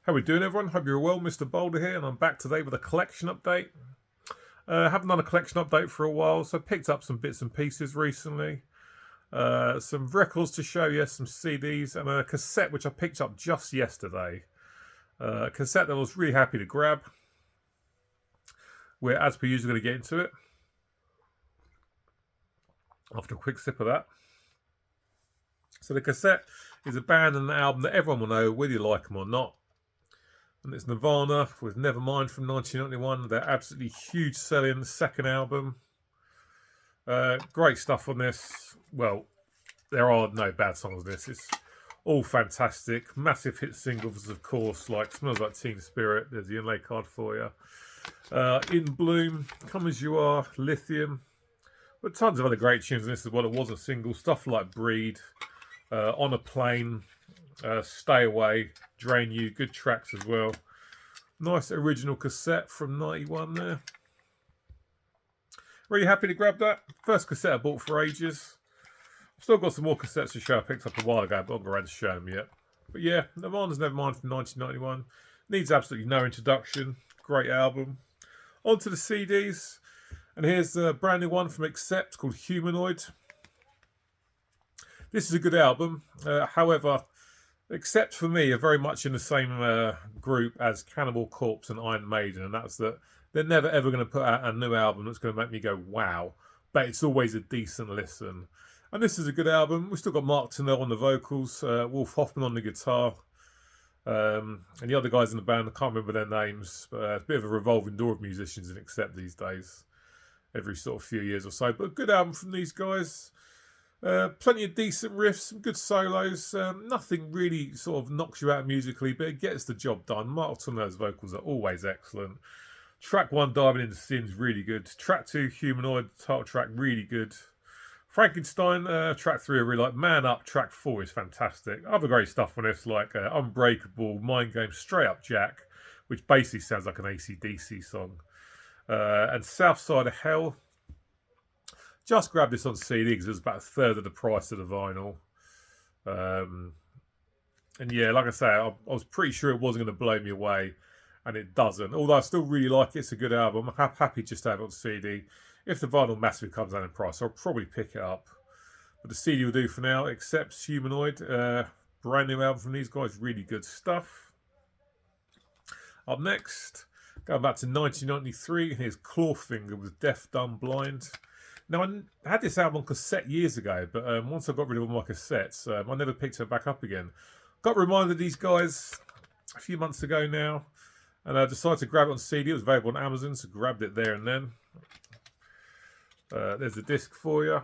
How we doing, everyone? Hope you're well. Mr. Boulder here, and I'm back today with a collection update. Haven't done a collection update for a while, so I picked up some bits and pieces recently. Some records to show you, some CDs, and a cassette which I picked up just yesterday. A cassette that I was really happy to grab. We're, as per usual, going to get into it after a quick sip of that. So the cassette is a band and an album that everyone will know, whether you like them or not. And it's Nirvana with Nevermind from 1991. Their absolutely huge selling second album. Great stuff on this. Well, there are no bad songs on this. It's all fantastic. Massive hit singles, of course, like Smells Like Teen Spirit. There's the inlay card for you. In Bloom, Come As You Are, Lithium. But tons of other great tunes on this as well. It was a single. Stuff like Breed, On a Plane, Stay Away, Drain You. Good tracks as well. Nice original cassette from 91 there. Really happy to grab that. First cassette I bought for ages. I've still got some more cassettes to show I picked up a while ago, but I'm not around to show them yet. But yeah, Nirvana's Nevermind from 1991. Needs absolutely no introduction. Great album. On to the CDs. And here's a brand new one from Accept called Humanoid. This is a good album. However, Accept for me are very much in the same group as Cannibal Corpse and Iron Maiden, and that's that they're never ever going to put out a new album that's going to make me go wow, but it's always a decent listen. And this is a good album. We've still got Mark Tunnell on the vocals, Wolf Hoffman on the guitar, and the other guys in the band, I can't remember their names, but it's a bit of a revolving door of musicians in Accept these days, every sort of few years or so. But a good album from these guys. Plenty of decent riffs, some good solos. Nothing really sort of knocks you out musically, but it gets the job done. Mark Tunnell's vocals are always excellent. Track 1, Diving Into Sin's really good. Track 2, Humanoid, title track, really good. Frankenstein, track 3 I really like. Man Up, track 4 is fantastic. Other great stuff on this, like Unbreakable, Mind Game, Straight Up Jack, which basically sounds like an AC/DC song. And South Side of Hell. Just grabbed this on CD because it was about a third of the price of the vinyl. And yeah, like I say, I was pretty sure it wasn't going to blow me away, and it doesn't. Although I still really like it. It's a good album. I'm happy just to have it on CD. If the vinyl massively comes down in price, I'll probably pick it up. But the CD will do for now. Accept Humanoid. Brand new album from these guys. Really good stuff. Up next, going back to 1993, here's Clawfinger with Deaf, Dumb, Blind. Now, I had this album on cassette years ago, but once I got rid of all my cassettes, I never picked it back up again. Got reminded of these guys a few months ago now, and I decided to grab it on CD. It was available on Amazon, so grabbed it there and then. There's the disc for you.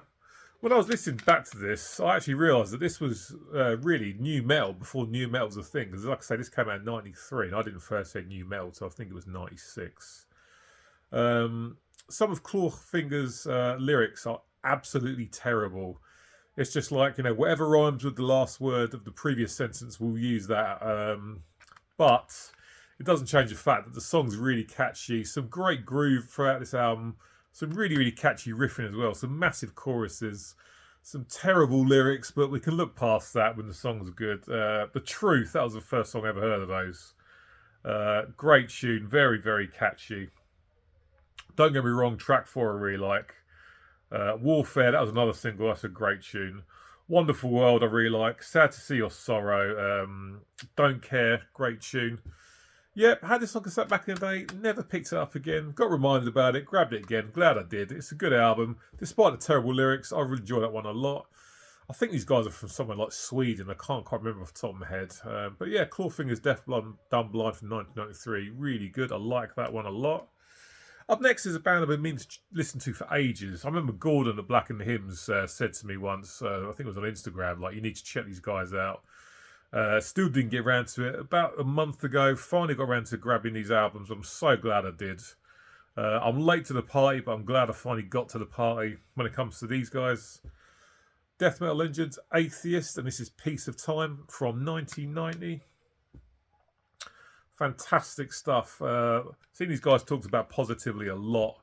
When I was listening back to this, I actually realised that this was really new metal before new metal was a thing. Because like I say, this came out in 93, and I didn't first say new metal, so I think it was 96. Some of Clawfinger's lyrics are absolutely terrible. It's just like, you know, whatever rhymes with the last word of the previous sentence, we'll use that. But it doesn't change the fact that the song's really catchy. Some great groove throughout this album. Some really, really catchy riffing as well. Some massive choruses. Some terrible lyrics, but we can look past that when the song's good. The Truth, that was the first song I ever heard of those. Great tune. Very, very catchy. Don't get me wrong, track 4 I really like. Warfare, that was another single, that's a great tune. Wonderful World I really like. Sad to See Your Sorrow. Don't Care, great tune. Yep, had this on cassette back in the day, never picked it up again. Got reminded about it, grabbed it again, glad I did. It's a good album. Despite the terrible lyrics, I really enjoy that one a lot. I think these guys are from somewhere like Sweden, I can't quite remember off the top of my head. But yeah, Clawfinger's Deaf, Dumb, Blind from 1993, really good. I like that one a lot. Up next is a band I've been meaning to listen to for ages. I remember Gordon at Black and the Hymns said to me once, I think it was on Instagram, like, you need to check these guys out. Still didn't get around to it. About a month ago, finally got around to grabbing these albums. I'm so glad I did. I'm late to the party, but I'm glad I finally got to the party when it comes to these guys. Death Metal Legends, Atheist, and this is Piece of Time from 1990. Fantastic stuff. Seen these guys talked about positively a lot,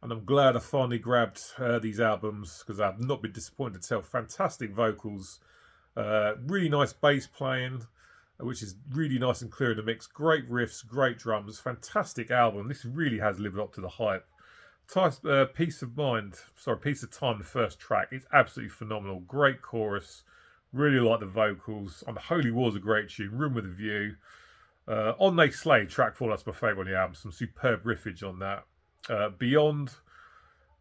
and I'm glad I finally grabbed these albums because I've not been disappointed to tell. Fantastic vocals, really nice bass playing, which is really nice and clear in the mix. Great riffs, great drums, fantastic album. This really has lived up to the hype. Peace of Mind, sorry, Peace of Time, the first track. It's absolutely phenomenal. Great chorus. Really like the vocals. And Holy War's a great tune. Room with a View. On They Slay, track 4, that's my favourite on the album. Some superb riffage on that. Beyond,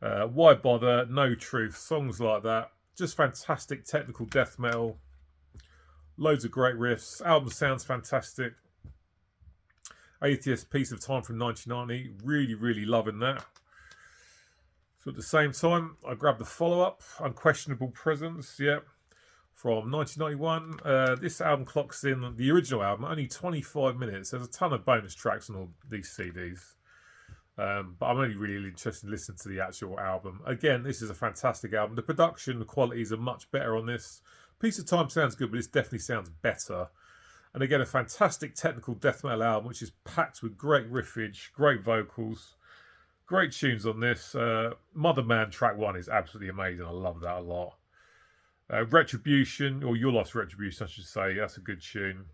Why Bother, No Truth, songs like that. Just fantastic technical death metal. Loads of great riffs. Album sounds fantastic. Atheist, Peace of Time from 1990. Really, really loving that. So at the same time, I grabbed the follow-up, Unquestionable Presence, from 1991. This album clocks in, the original album, only 25 minutes. There's a ton of bonus tracks on all these CDs. But I'm only really interested in listening to the actual album. Again, this is a fantastic album. The production, the qualities are much better on this. Piece of Time sounds good, but this definitely sounds better. And again, a fantastic technical death metal album, which is packed with great riffage, great vocals. Great tunes on this. Mother Man track 1 is absolutely amazing. I love that a lot. Retribution, or Your Life's Retribution, I should say. That's a good tune.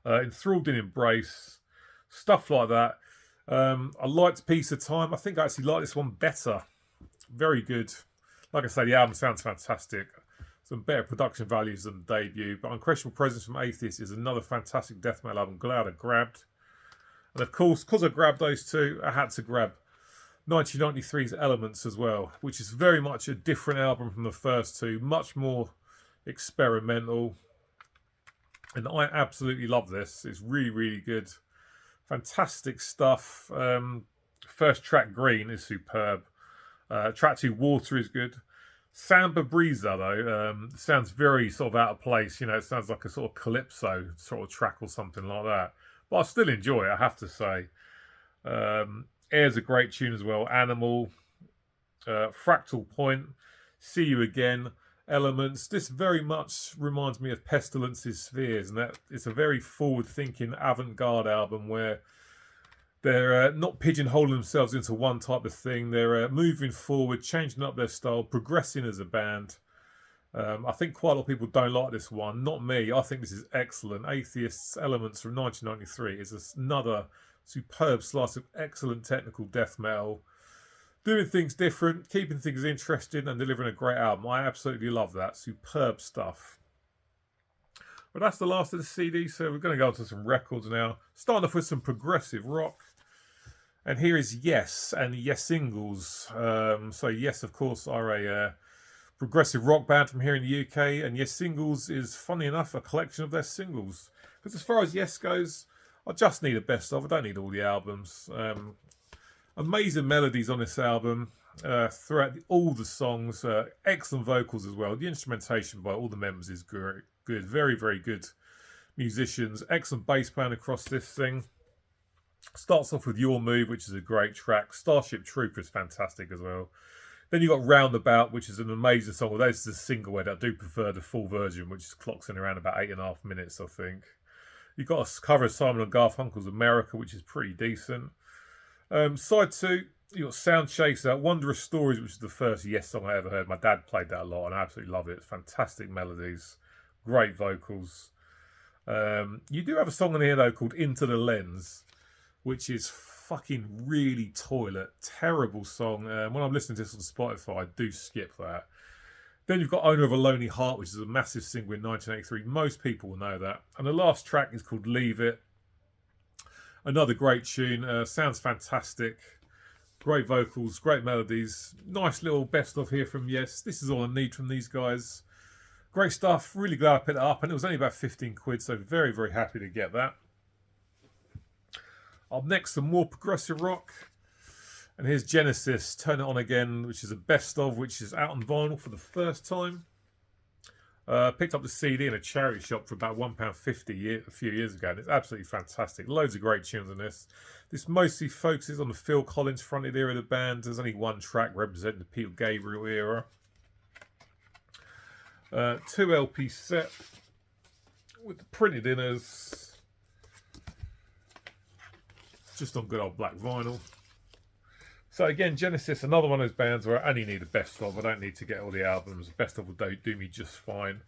Enthralled in Embrace. Stuff like that. I liked Peace of Time. I think I actually like this one better. Very good. Like I say, the album sounds fantastic. Some better production values than the debut. But Unquestionable Presence from Atheist is another fantastic death metal album. Glad I grabbed. And of course, because I grabbed those two, I had to grab 1993's Elements as well, which is very much a different album from the first two, much more experimental. And I absolutely love this. It's really, really good. Fantastic stuff. First track, Green, is superb. Track 2, Water, is good. Samba Breeza, though, sounds very sort of out of place. You know, it sounds like a sort of calypso sort of track or something like that. But I still enjoy it, I have to say. Air's a great tune as well. Animal, Fractal Point, See You Again, Elements. This very much reminds me of Pestilence's Spheres, and that it's a very forward-thinking avant-garde album where they're not pigeonholing themselves into one type of thing. They're moving forward, changing up their style, progressing as a band. I think quite a lot of people don't like this one. Not me. I think this is excellent. Atheist's Elements from 1993 is another superb slice of excellent technical death metal. Doing things different, keeping things interesting, and delivering a great album. I absolutely love that. Superb stuff. But that's the last of the CD, so we're going to go on to some records now. Starting off with some progressive rock. And here is Yes and Yes Singles. So Yes, of course, are a progressive rock band from here in the UK, and Yes Singles is, funny enough, a collection of their singles. Because as far as Yes goes, I just need a best of. I don't need all the albums. Amazing melodies on this album throughout all the songs. Excellent vocals as well. The instrumentation by all the members is good. Very, very good musicians. Excellent bass playing across this thing. Starts off with Your Move, which is a great track. Starship Trooper is fantastic as well. Then you've got Roundabout, which is an amazing song. Although this is a single edit, I do prefer the full version, which clocks in around about 8.5 minutes, I think. You've got a cover of Simon & Garfunkel's America, which is pretty decent. Side 2, you've got Sound Chaser, Wondrous Stories, which is the first Yes song I ever heard. My dad played that a lot, and I absolutely love it. Fantastic melodies, great vocals. You do have a song on here, though, called Into the Lens, which is fucking really toilet. Terrible song. When I'm listening to this on Spotify, I do skip that. Then you've got Owner of a Lonely Heart, which is a massive single in 1983. Most people will know that. And the last track is called Leave It. Another great tune. Sounds fantastic. Great vocals, great melodies. Nice little best of here from Yes. This is all I need from these guys. Great stuff. Really glad I picked it up. And it was only about 15 quid, so very, very happy to get that. Up next, some more progressive rock. And here's Genesis, Turn It On Again, which is a best of, which is out on vinyl for the first time. Picked up the CD in a charity shop for about £1.50 a few years ago, and it's absolutely fantastic. Loads of great tunes on this. This mostly focuses on the Phil Collins fronted era of the band. There's only one track representing the Peter Gabriel era. 2 LP set with the printed inners. Just on good old black vinyl. So again, Genesis, another one of those bands where I only need a best of. I don't need to get all the albums. Best of will do me just fine.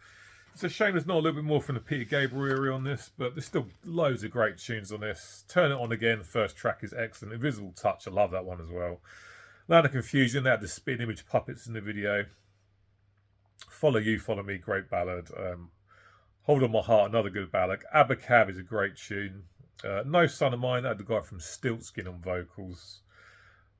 It's a shame there's not a little bit more from the Peter Gabriel era on this, but there's still loads of great tunes on this. Turn It On Again, first track is excellent. Invisible Touch, I love that one as well. Land of Confusion, they had the spin image puppets in the video. Follow You, Follow Me, great ballad. Hold On My Heart, another good ballad. Abacab is a great tune. No Son of Mine, that had the guy from Stiltskin on vocals.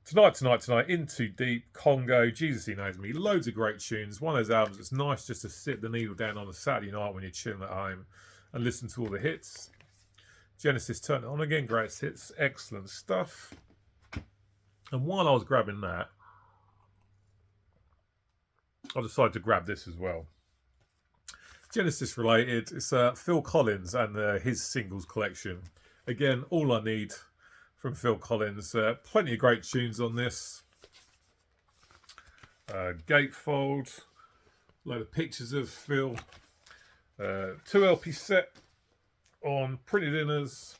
Tonight, In Too Deep, Congo, Jesus He Knows Me, loads of great tunes. One of those albums that's nice just to sit the needle down on a Saturday night when you're chilling at home and listen to all the hits. Genesis, Turn It On Again, greatest hits, excellent stuff. And while I was grabbing that, I decided to grab this as well. Genesis related, it's Phil Collins and his singles collection. Again, All I Need from Phil Collins. Plenty of great tunes on this. Gatefold. Load of pictures of Phil. 2 LP set on printed inners.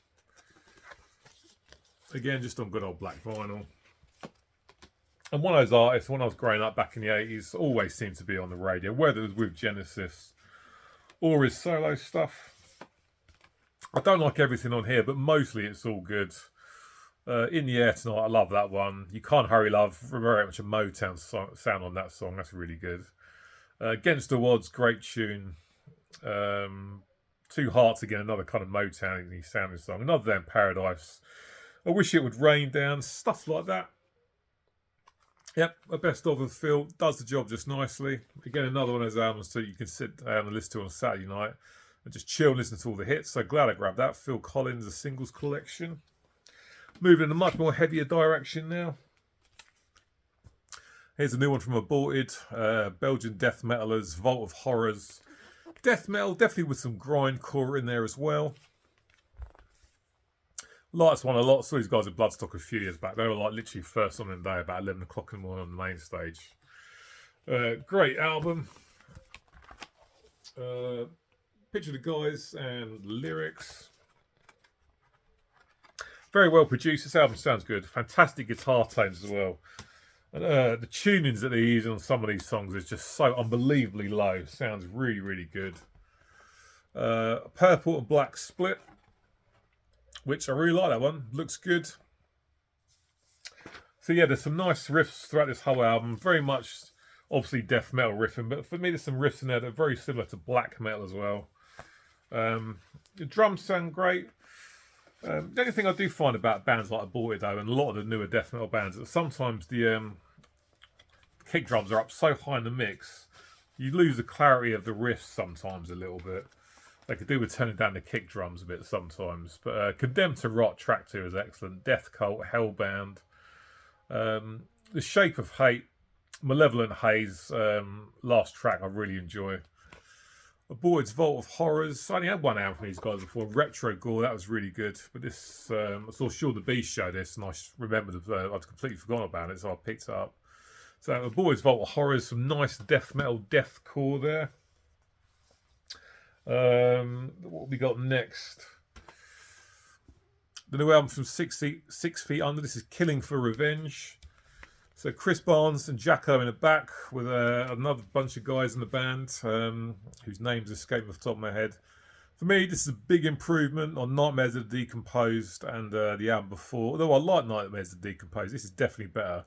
Again, just on good old black vinyl. And one of those artists, when I was growing up back in the 80s, always seemed to be on the radio, whether it was with Genesis or his solo stuff. I don't like everything on here, but mostly it's all good. In the Air Tonight, I love that one. You Can't Hurry Love, very much a Motown sound on that song. That's really good. Against the Odds, great tune. Two Hearts again, another kind of Motown-y sounding song. Another Day in Paradise. I Wish It Would Rain Down, stuff like that. Yep, a best of Phil, does the job just nicely. Again, another one of those albums that you can sit down and listen to on a Saturday night and just chill and listen to all the hits. So glad I grabbed that. Phil Collins, a singles collection. Moving in a much more heavier direction now. Here's a new one from Aborted. Belgian death metalers, Vault of Horrors. Death metal, definitely with some grindcore in there as well. Like this one a lot. I saw these guys at Bloodstock a few years back. They were like literally first on in the day, about 11 o'clock in the morning on the main stage. Great album. Picture of the guys and lyrics. Very well produced. This album sounds good. Fantastic guitar tones as well. And the tunings that they're using on some of these songs is just so unbelievably low. Sounds really, really good. Purple and Black split, which I really like that one. Looks good. So yeah, there's some nice riffs throughout this whole album. Very much, obviously, death metal riffing. But for me, there's some riffs in there that are very similar to black metal as well. The drums sound great. The only thing I do find about bands like Aborted, though, and a lot of the newer death metal bands, that sometimes the kick drums are up so high in the mix, you lose the clarity of the riffs sometimes a little bit. They could do with turning down the kick drums a bit sometimes. But Condemned to Rot, track 2 is excellent. Death Cult, Hellbound. The Shape of Hate, Malevolent Haze, last track I really enjoy. Aborted's Vault of Horrors. I only had one album from these guys before. Retro Gore, that was really good. But this, I saw Shaun the Beast show this, and I remembered I'd completely forgotten about it, so I picked it up. So Aborted's Vault of Horrors, some nice death metal, deathcore there. What we got next? The new album from 6 Feet Under. This is Killing for Revenge. So Chris Barnes and Jacko in the back with another bunch of guys in the band whose names escape off the top of my head. For me, this is a big improvement on Nightmares of the Decomposed and the album before. Although I like Nightmares of the Decomposed, this is definitely better.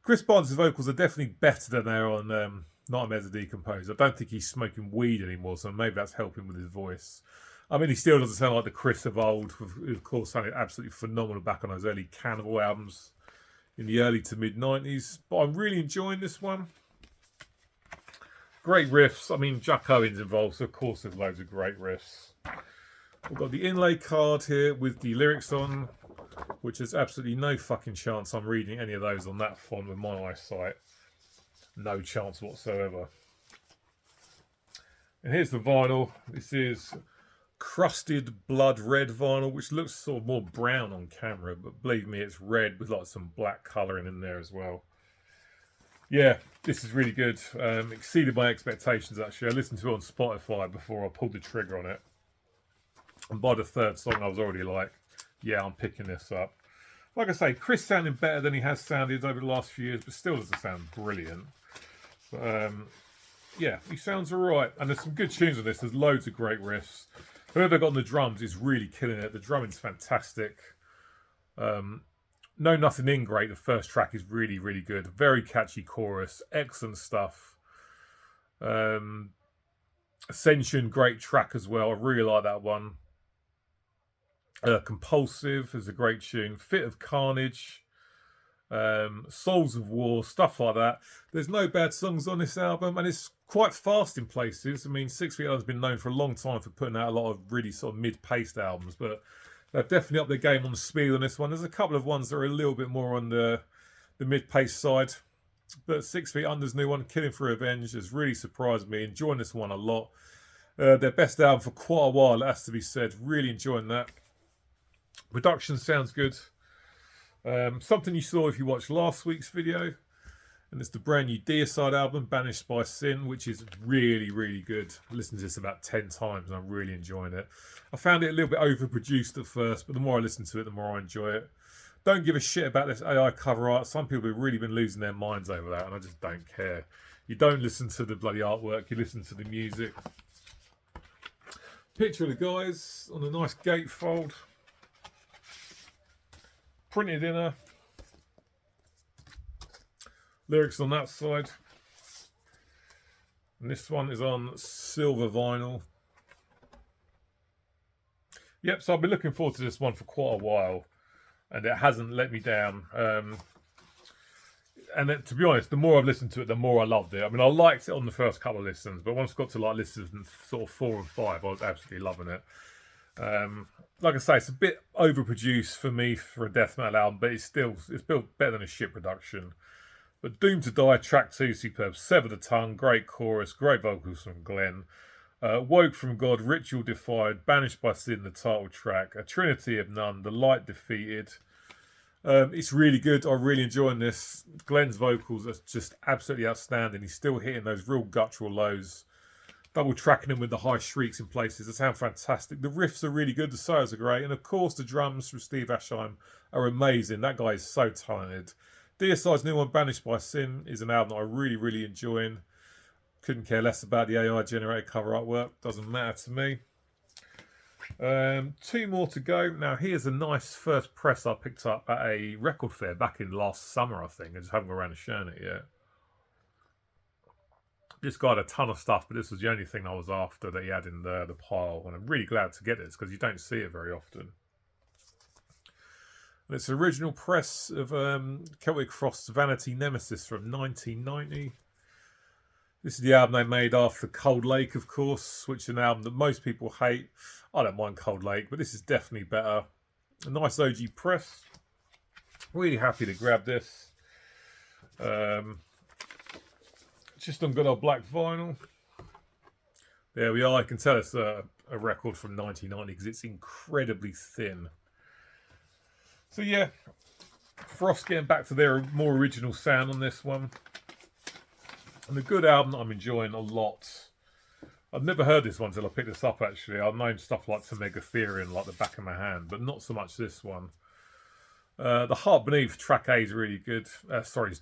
Chris Barnes' vocals are definitely better than they're on Nightmares of the Decomposed. I don't think he's smoking weed anymore, so maybe that's helping with his voice. I mean, he still doesn't sound like the Chris of old, who of course sounded absolutely phenomenal back on those early Cannibal albums in the early to mid-90s. But I'm really enjoying this one. Great riffs. I mean, Jack Owen's involved, so of course there's loads of great riffs. We've got the inlay card here with the lyrics on, which is absolutely no fucking chance I'm reading any of those on that font with my eyesight. No chance whatsoever. And here's the vinyl. This is crusted blood red vinyl, which looks sort of more brown on camera, but believe me, it's red with like some black colouring in there as well. Yeah, this is really good. Exceeded my expectations, actually. I listened to it on Spotify before I pulled the trigger on it, and by the third song I was already like, yeah, I'm picking this up. Like I say, Chris sounding better than he has sounded over the last few years, but still doesn't sound brilliant. But, yeah, he sounds alright. And there's some good tunes on this. There's loads of great riffs. Whoever got on the drums is really killing it. The drumming's fantastic. No Nothing In Great, the first track, is really, really good. Very catchy chorus. Excellent stuff. Ascension, great track as well. I really like that one. Compulsive is a great tune. Fit of Carnage. Souls of War, stuff like that. There's no bad songs on this album, and it's quite fast in places. I mean, 6 Feet Under's been known for a long time for putting out a lot of really sort of mid-paced albums, but they've definitely upped their game on the speed on this one. There's a couple of ones that are a little bit more on the mid-paced side, but 6 Feet Under's new one, Killing for Revenge, has really surprised me. Enjoying this one a lot. Their best album for quite a while, it has to be said. Really enjoying that. Production sounds good. Something you saw if you watched last week's video, and it's the brand new Deicide album, Banished by Sin, which is really, really good. I listened to this about 10 times and I'm really enjoying it. I found it a little bit overproduced at first, but the more I listen to it, the more I enjoy it. Don't give a shit about this AI cover art. Some people have really been losing their minds over that, and I just don't care. You don't listen to the bloody artwork, you listen to the music. Picture of the guys on a nice gatefold. Printed inner. Lyrics on that side. And this one is on silver vinyl. Yep, so I've been looking forward to this one for quite a while, and it hasn't let me down. And then, to be honest, the more I've listened to it, the more I loved it. I mean, I liked it on the first couple of listens, but once I got to like listens sort of 4 and 5, I was absolutely loving it. Like I say, it's a bit overproduced for me for a death metal album, but it's built better than a shit production. But Doomed to Die, track 2, superb. Sever the Tongue, great chorus, great vocals from Glenn. Woke from God, Ritual Defied, Banished by Sin, the title track. A Trinity of None, The Light Defeated. It's really good. I'm really enjoying this. Glenn's vocals are just absolutely outstanding. He's still hitting those real guttural lows. Double tracking them with the high shrieks in places. They sound fantastic. The riffs are really good. The solos are great. And of course, the drums from Steve Ashheim are amazing. That guy is so talented. Deicide's new one, Banished by Sin, is an album that I'm really, really enjoying. Couldn't care less about the AI generated cover artwork. Doesn't matter to me. 2 more to go. Now, here's a nice first press I picked up at a record fair back in last summer, I think. I just haven't got around to showing it yet. This guy had a ton of stuff, but this was the only thing I was after that he had in the pile. And I'm really glad to get this because you don't see it very often. And it's an original press of Celtic Frost's Vanity Nemesis from 1990. This is the album they made after Cold Lake, of course, which is an album that most people hate. I don't mind Cold Lake, but this is definitely better. A nice OG press. Really happy to grab this. Just on good old black vinyl. There we are. I can tell it's a record from 1990 because it's incredibly thin. So yeah, Frost getting back to their more original sound on this one. And a good album that I'm enjoying a lot. I've never heard this one until I picked this up, actually. I've known stuff like Megatherion like the back of my hand, but not so much this one. The Heart Beneath, track A is really good.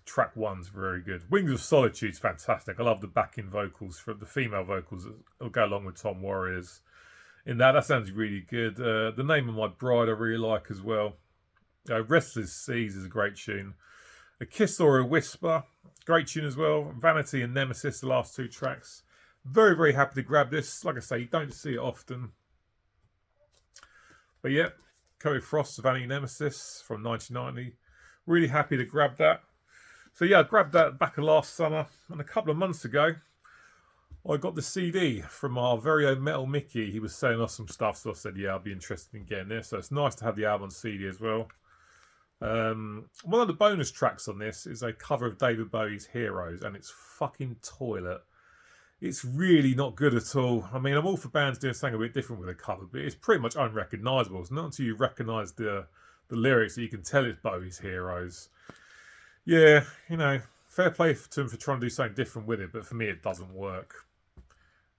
Track 1's very good. Wings of Solitude's fantastic. I love the backing vocals, from the female vocals that go along with Tom Warriors. In that sounds really good. The Name of My Bride I really like as well. Restless Seas is a great tune. A Kiss or a Whisper, great tune as well. Vanity and Nemesis, the last 2 tracks. Very, very happy to grab this. Like I say, you don't see it often. But yeah, Celtic Frost, Vanity Nemesis from 1990. Really happy to grab that. So yeah, I grabbed that back in last summer. And a couple of months ago, I got the CD from our very own Metal Mickey. He was selling us some stuff, so I said, yeah, I'll be interested in getting this. So it's nice to have the album on CD as well. One of the bonus tracks on this is a cover of David Bowie's Heroes, and it's fucking toilet. It's really not good at all. I mean, I'm all for bands doing something a bit different with a cover, but it's pretty much unrecognisable. It's not until you recognise the lyrics that you can tell it's Bowie's Heroes. Yeah, you know, fair play to him for trying to do something different with it, but for me it doesn't work.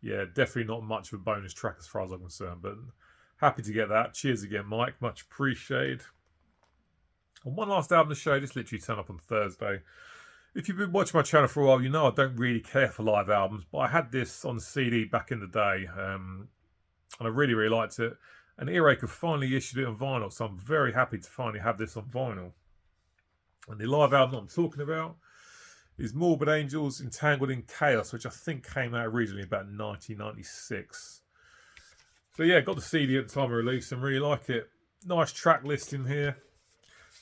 Yeah, definitely not much of a bonus track as far as I'm concerned, but happy to get that. Cheers again, Mike. Much appreciated. And one last album to show, just literally turned up on Thursday. If you've been watching my channel for a while, you know I don't really care for live albums, but I had this on CD back in the day, and I really, really liked it. And Earache have finally issued it on vinyl, so I'm very happy to finally have this on vinyl. And the live album I'm talking about is Morbid Angel's Entangled in Chaos, which I think came out originally about 1996. So yeah, got the CD at the time of release and really like it. Nice track list in here.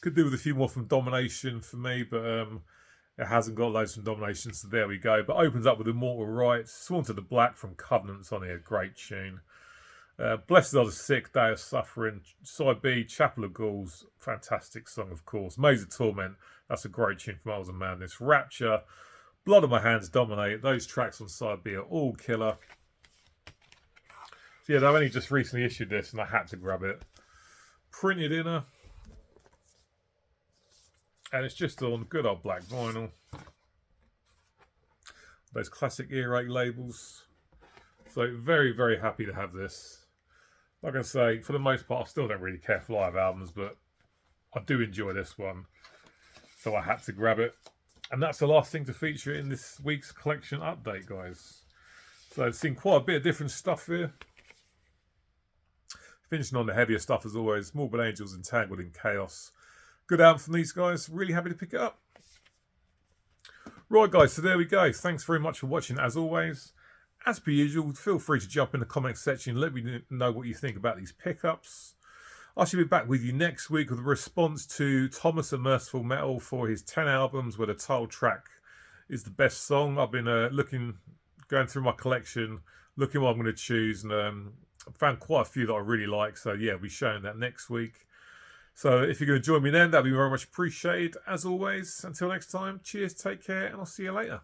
Could do with a few more from Domination for me, but it hasn't got loads from Domination, so there we go. But opens up with Immortal Rights, Sworn to the Black from Covenant's on here, great tune. Blessed Are the Sick, Day of Suffering, Side B, Chapel of Ghouls, fantastic song of course. Maze of Torment, that's a great tune from Miles of Madness. Rapture, Blood on My Hands, Dominate, those tracks on Side B are all killer. So yeah, they've only just recently issued this and I had to grab it. Printed inner. And it's just on good old black vinyl. Those classic Earache labels. So very, very happy to have this. Like I say, for the most part, I still don't really care for live albums, but I do enjoy this one. So I had to grab it. And that's the last thing to feature in this week's collection update, guys. So I've seen quite a bit of different stuff here. Finishing on the heavier stuff as always. Morbid Angels Entangled in Chaos. Good album from these guys. Really happy to pick it up. Right, guys, so there we go. Thanks very much for watching as always. As per usual, feel free to jump in the comments section and let me know what you think about these pickups. I shall be back with you next week with a response to Thomas and Merciful Metal for his 10 albums where the title track is the best song. I've been going through my collection, looking what I'm going to choose, and I found quite a few that I really like. So yeah, I'll be showing that next week. So if you're going to join me then, that'd be very much appreciated. As always, until next time, cheers, take care, and I'll see you later.